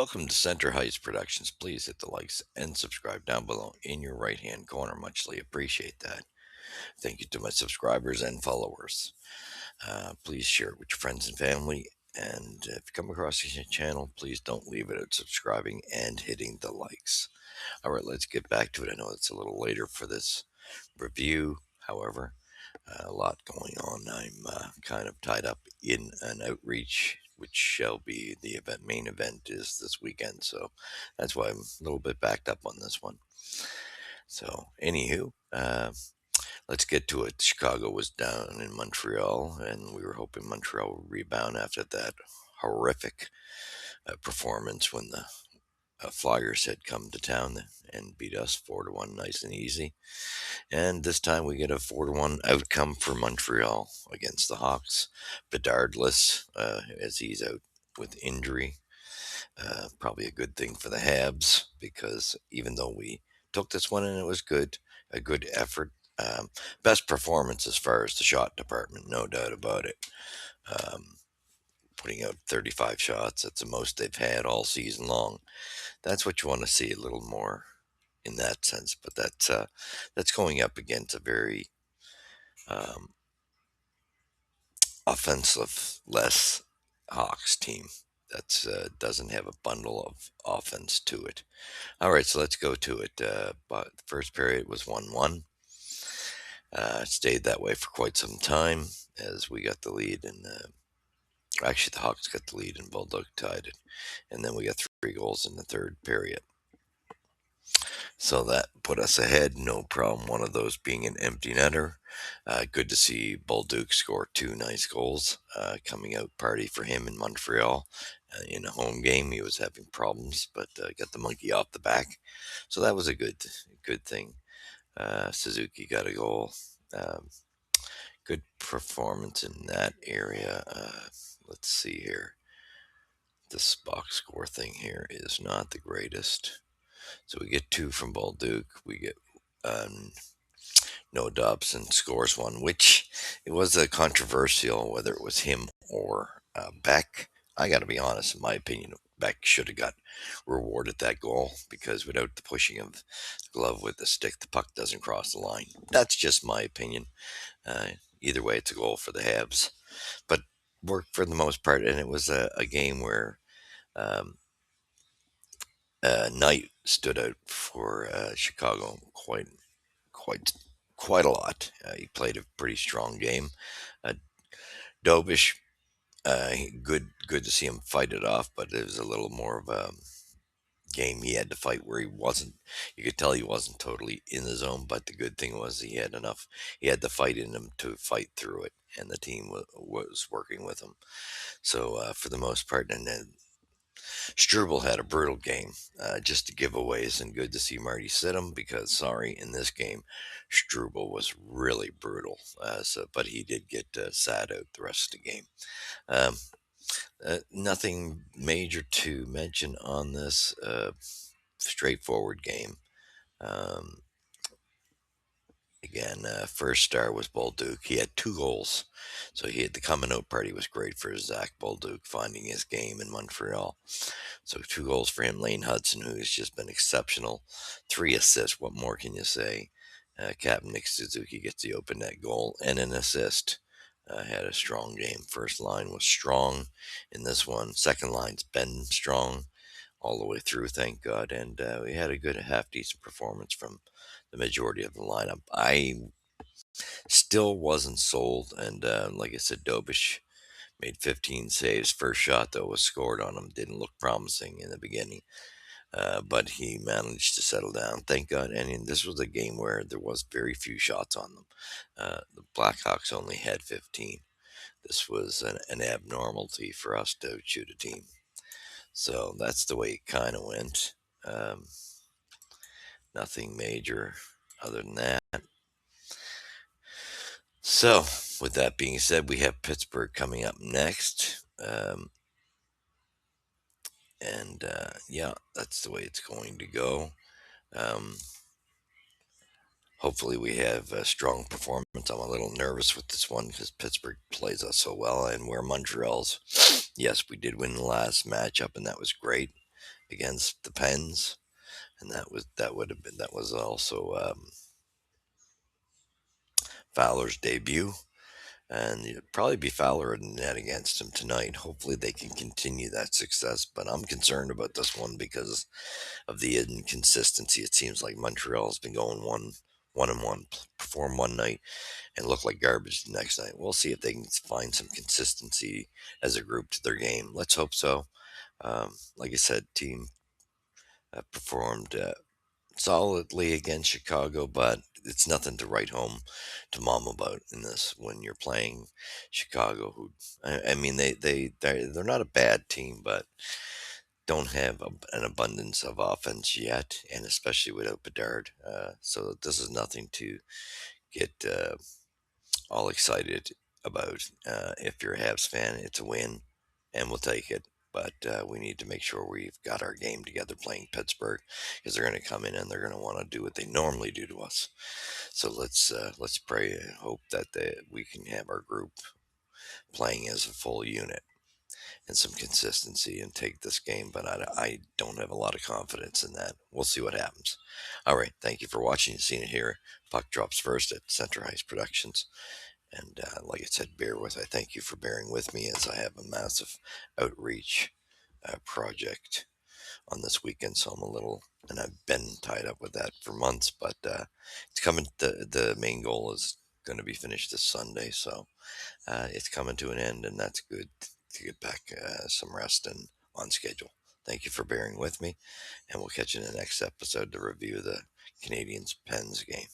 Welcome to Center Heights Productions. Please hit the likes and subscribe down below in your right hand corner. Muchly appreciate that. Thank you to my subscribers and followers. Please share it with your friends and family. And if you come across this channel, please don't leave it out subscribing and hitting the likes. All right, let's get back to it. I know it's a little later for this review. However, a lot going on. I'm kind of tied up in an outreach, which shall be the main event is this weekend. So that's why I'm a little bit backed up on this one. So, anywho, let's get to it. Chicago was down in Montreal, and we were hoping Montreal would rebound after that horrific performance when the Flyers had come to town and beat us 4-1, nice and easy. And this time we get a 4-1 outcome for Montreal against the Hawks. Bedardless, as he's out with injury. Probably a good thing for the Habs because even though we took this one and it was good, a good effort. Best performance as far as the shot department, no doubt about it. Um, Putting out 35 shots, that's the most they've had all season long. That's what you want to see, a little more in that sense. But that's going up against a very um, offensive less Hawks team that doesn't have a bundle of offense to it. All right, so let's go to it. But the first period was 1-1. Stayed that way for quite some time as we got the lead, and actually the Hawks got the lead and Bulldog tied it, and then we got 3 goals in the third period. So that put us ahead, no problem. One of those being an empty netter. Good to see Bolduc score 2 nice goals. Coming out party for him in Montreal. In a home game, he was having problems, but got the monkey off the back. So that was a good thing. Suzuki got a goal. Um, Good performance in that area. Let's see here. This box score thing here is not the greatest. So we get 2 from Balduke. We get um, no Dobson scores 1, which it was a controversial whether it was him or Beck. I got to be honest, in my opinion, Beck should have got rewarded that goal because without the pushing of the glove with the stick, the puck doesn't cross the line. That's just my opinion. Uh, Either way, it's a goal for the Habs, but worked for the most part, and it was a game where um, Knight stood out for Chicago quite quite a lot. He played a pretty strong game. Uh, Dobish, good to see him fight it off, but it was a little more of a game he had to fight where he wasn't. You could tell he wasn't totally in the zone, but the good thing was he had enough. He had the fight in him to fight through it, and the team was working with him. So for the most part, and then Struble had a brutal game, just to giveaways, and good to see Marty sit him because, sorry, in this game, Struble was really brutal. But he did get sat out the rest of the game. Um, Nothing major to mention on this straightforward game. Um, Again, first star was Bolduc. He had 2 goals. So he had the coming out party was great for Zach Bolduc finding his game in Montreal. So 2 goals for him. Lane Hudson, who has just been exceptional. 3 assists. What more can you say? Captain Nick Suzuki gets the open net goal and an assist. Had a strong game. First line was strong in this one. Second line's been strong all the way through, thank God. And we had a good, half decent performance from the majority of the lineup. I still wasn't sold, and like I said, Dobish made 15 saves. First shot though was scored on him. Didn't look promising in the beginning, but he managed to settle down. Thank God. And this was a game where there was very few shots on them. The Blackhawks only had 15. This was an abnormality for us to shoot a team. So that's the way it kind of went. Um, Nothing major other than that. So, with that being said, we have Pittsburgh coming up next. Yeah, that's the way it's going to go. Um, Hopefully, we have a strong performance. I'm a little nervous with this one because Pittsburgh plays us so well, and we're Montreal's. Yes, we did win the last matchup, and that was great. against the Pens, and that was also Fowler's debut. And it'd probably be Fowler in the net against him tonight. Hopefully, they can continue that success. But I'm concerned about this one because of the inconsistency. It seems like Montreal's been going one and one, perform one night and look like garbage the next night. We'll see if they can find some consistency as a group to their game. Let's hope so. Like I said, team performed solidly against Chicago, but it's nothing to write home to mom about in this when you're playing Chicago. Who, I mean, they're not a bad team, but don't have an abundance of offense yet, and especially without Bedard. So this is nothing to get all excited about. If you're a Habs fan, it's a win, and we'll take it. But we need to make sure we've got our game together playing Pittsburgh, because they're going to come in and they're going to want to do what they normally do to us. So let's pray and hope that we can have our group playing as a full unit and some consistency and take this game. But I don't have a lot of confidence in that. We'll see what happens. All right. Thank you for watching. You've seen it here. Puck drops first at Center Heights Productions. And like I said, I thank you for bearing with me as I have a massive outreach project on this weekend. So I'm a little, and I've been tied up with that for months, but it's coming. The main goal is going to be finished this Sunday. So it's coming to an end, and that's good to get back some rest and on schedule. Thank you for bearing with me, and we'll catch you in the next episode to review the Canadians Pens game.